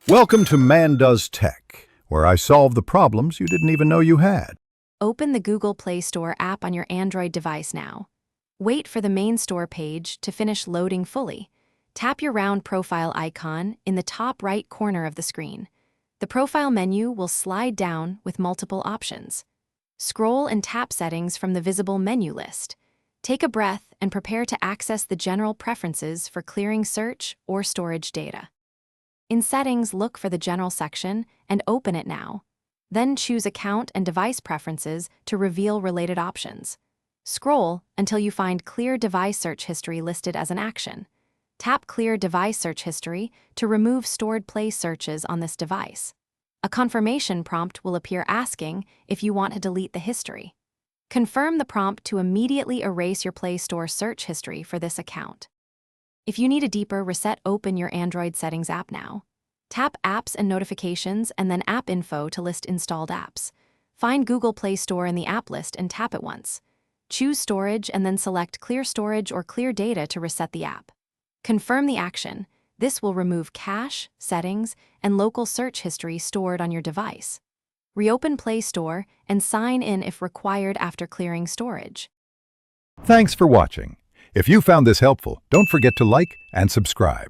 Welcome to Man Does Tech, where I solve the problems you didn't even know you had. Open the Google Play Store app on your Android device now. Wait for the main store page to finish loading fully. Tap your round profile icon in the top right corner of the screen. The profile menu will slide down with multiple options. Scroll and tap settings from the visible menu list. Take a breath and prepare to access the general preferences for clearing search or storage data. In Settings, look for the General section and open it now. Then choose Account and Device Preferences to reveal related options. Scroll until you find Clear Device Search History listed as an action. Tap Clear Device Search History to remove stored Play searches on this device. A confirmation prompt will appear asking if you want to delete the history. Confirm the prompt to immediately erase your Play Store search history for this account. If you need a deeper reset, open your Android Settings app now. Tap Apps and Notifications and then App Info to list installed apps. Find Google Play Store in the app list and tap it once. Choose Storage and then select Clear Storage or Clear Data to reset the app. Confirm the action. This will remove cache, settings, and local search history stored on your device. Reopen Play Store and sign in if required after clearing storage. Thanks for watching. If you found this helpful, don't forget to like and subscribe.